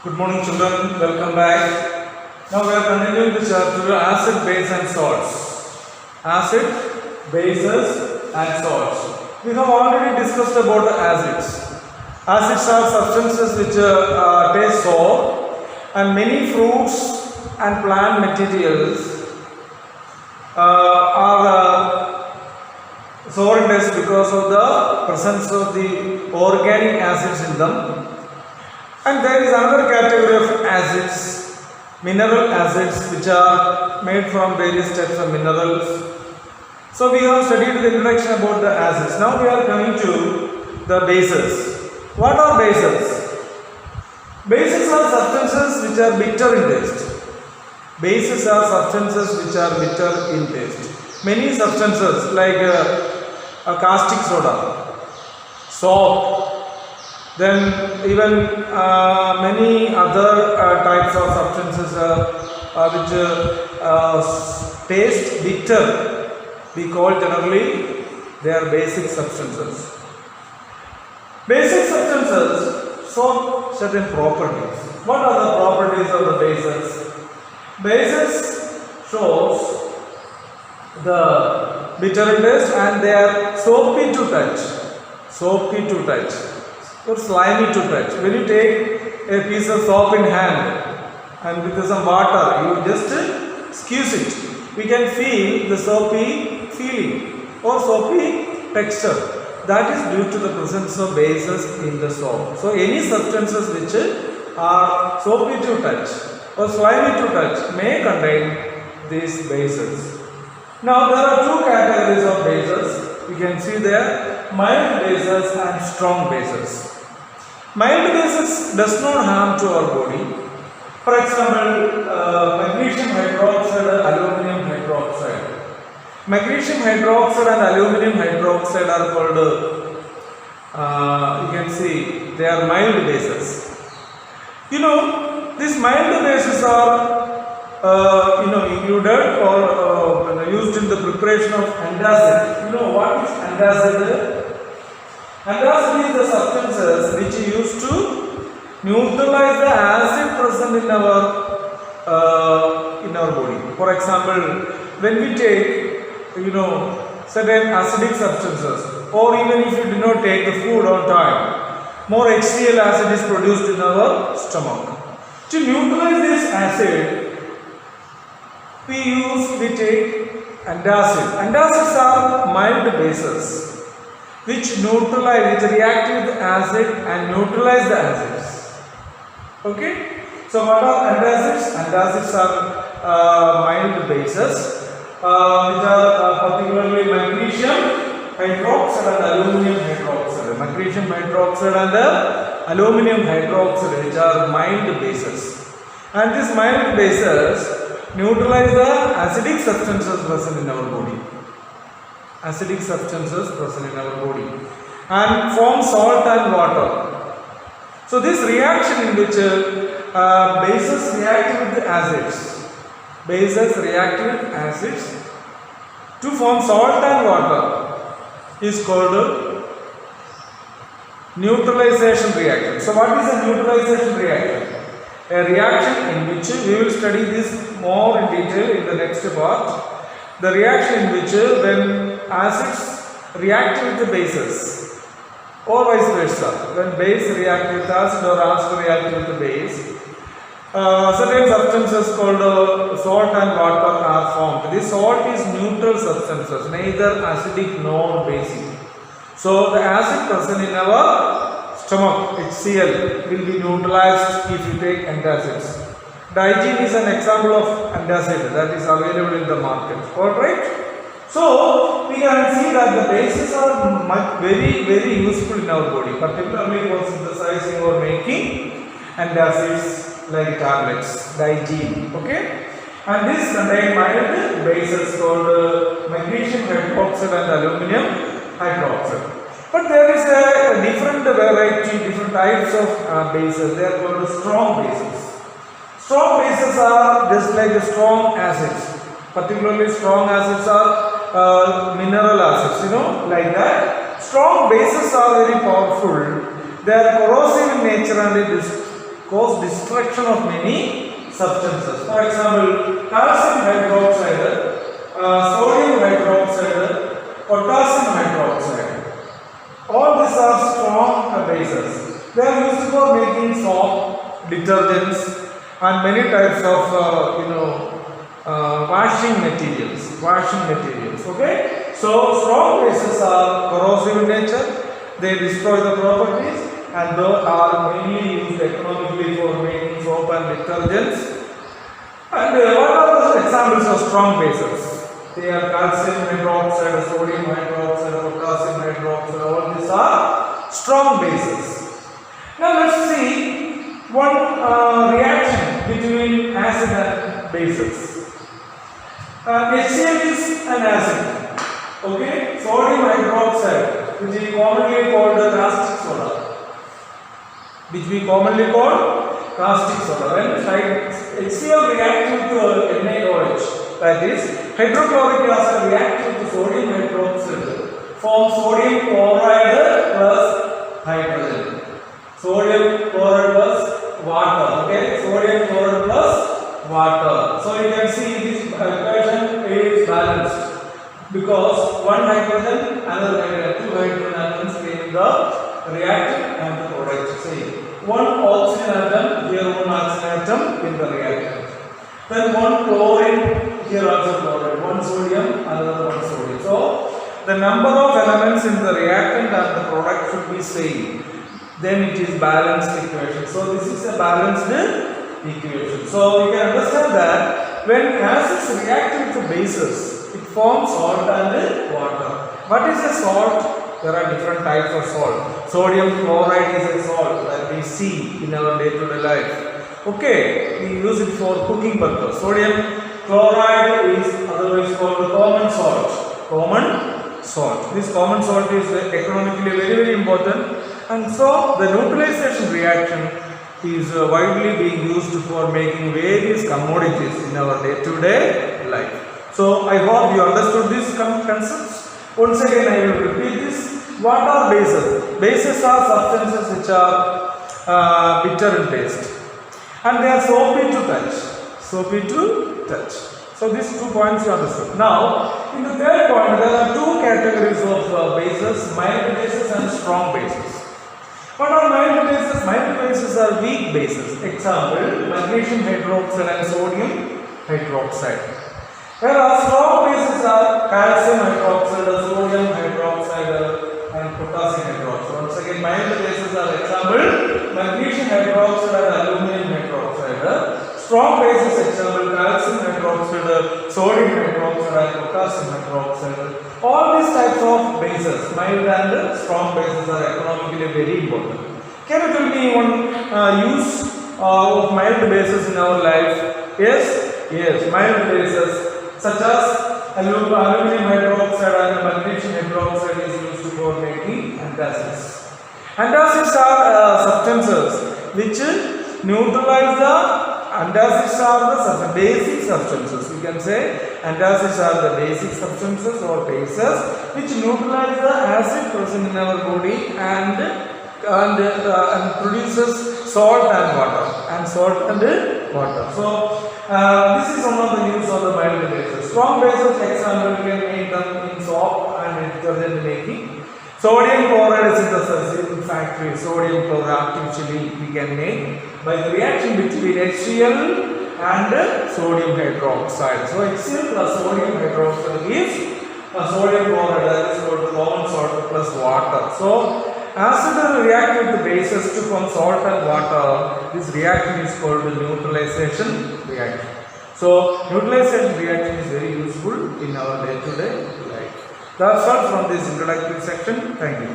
Good morning, children. Welcome back. Now we are continuing the chapter acid, base, and salts. Acid, bases, and salts. We have already discussed about the acids. Acids are substances which taste sour, and many fruits and plant materials are sour in taste because of the presence of the organic acids in them. And there is another category of acids, mineral acids, which are made from various types of minerals. So we have studied the introduction about the acids. Now we are coming to the bases. What are bases? Bases are substances which are bitter in taste. Bases are substances which are bitter in taste. Many substances like a caustic soda, soap, then even many other types of substances which taste bitter, we call generally they are basic substances. Basic substances show certain properties. What are the properties of the bases? Bases shows the bitter in taste and they are soapy to touch. Soapy to touch. Or slimy to touch. When you take a piece of soap in hand and with some water, you just squeeze it. We can feel the soapy feeling or soapy texture. That is due to the presence of bases in the soap. So any substances which are soapy to touch or slimy to touch may contain these bases. Now there are two categories of bases. You can see there mild bases and strong bases. Mild bases does not harm to our body. For example, magnesium hydroxide, aluminum hydroxide. Magnesium hydroxide and aluminum hydroxide are called, you can see, they are mild bases. You know, these mild bases are, included or used in the preparation of antacid. You know what is antacid? Antacid is the substances which is used to neutralize the acid present in our body. For example, when we take certain acidic substances, or even if you do not take the food on time, more HCl acid is produced in our stomach. To neutralize this acid, we take antacid. Antacids are mild bases which neutralize, which react with the acid and neutralize the acids. Okay? So what are antacids? Antacids are mild bases which are particularly magnesium hydroxide and aluminum hydroxide. Magnesium hydroxide and aluminum hydroxide, which are mild bases. And these mild bases neutralize the acidic substances present in our body. Acidic substances present in our body and form salt and water. So this reaction in which bases react with the acids, to form salt and water is called neutralization reaction. So what is a neutralization reaction? A reaction in which we will study this more in detail in the next part. The reaction in which when acids react with the bases or vice versa, when base react with acid or acid react with the base, certain substances called salt and water are formed. This salt is neutral substances, neither acidic nor basic. So the acid present in our stomach, HCl, will be neutralized if you take antacids. Digene is an example of antacid that is available in the market. Alright? So we can see that the bases are very, very useful in our body, particularly for synthesizing or making antacids like tablets, Digene. Okay? And this contain mild bases called magnesium hydroxide and aluminum hydroxide. But there is a different variety, different types of bases. They are called strong bases. Strong bases are just like the strong acids. Particularly strong acids are mineral acids, like that. Strong bases are very powerful. They are corrosive in nature and cause destruction of many substances. For example, calcium hydroxide, sodium hydroxide, potassium hydroxide. All these are strong bases. They are used for making soap, detergents, and many types of washing materials. Okay. So strong bases are corrosive in nature. They destroy the properties, and they are mainly used economically for making soap and detergents. And what are the examples of strong bases? They are calcium hydroxide, sodium hydroxide, potassium hydroxide. All these are strong bases. Now let's see one reaction between acid and bases. HCl is an acid. Okay, sodium hydroxide, which is commonly called caustic soda. When HCl reacts with NaOH, that is hydrochloric acid reacts with sodium hydroxide, forms sodium chloride plus hydrogen. Sodium chloride plus water. Okay, sodium chloride plus water. So you can see this equation is balanced because one hydrogen, another hydrogen, two hydrogen atoms came in the reactant and the product. See, one oxygen atom, here one oxygen atom in the reactant. Then one chlorine, here also chlorine, one sodium, another one sodium. So the number of elements in the reactant and the product should be same. Then it is balanced equation. So this is a balanced equation. So you can understand that when acids react with bases, it forms salt and water. What is a salt? There are different types of salt. Sodium chloride is a salt that we see in our day-to-day life. Okay, we use it for cooking purpose. Sodium chloride is otherwise called common salt. This common salt is economically very important, and so the neutralization reaction is widely being used for making various commodities in our day-to-day life. So I hope you understood these concepts. Once again I will repeat this. What are bases? Bases are substances which are bitter in taste, and they are soapy to touch. So these 2 points you understood. Now in the third point there are two categories of bases: mild bases and strong bases. What are mild bases? Mild bases are weak bases. Example, magnesium hydroxide and sodium hydroxide. Whereas strong bases are calcium hydroxide, sodium hydroxide, and potassium hydroxide. Once again, mild bases are example, magnesium hydroxide and aluminum hydroxide. Strong bases example, calcium hydroxide, sodium hydroxide and potassium hydroxide. All these types of bases, mild and strong bases, are economically very important. Can you tell me one use of mild bases in our life? Yes, mild bases such as aluminum hydroxide and magnesium hydroxide is used for making antacids. Antacids are substances which neutralize the antacids are the basic substances. We can say antacids are the basic substances or bases which neutralize the acid present in our body and produces salt and water. So this is one of the use of the mild bases. Strong bases, example, we can make them in soap and detergent making. Sodium chloride synthesis in factory. Sodium chloride artificially we can make by the reaction between HCl and sodium hydroxide. So HCl plus sodium hydroxide is sodium chloride, that is called common salt plus water. So acid react with the bases to form salt and water. This reaction is called the neutralization reaction. So neutralization reaction is very useful in our day-to-day life. That's all from this introductory section. Thank you.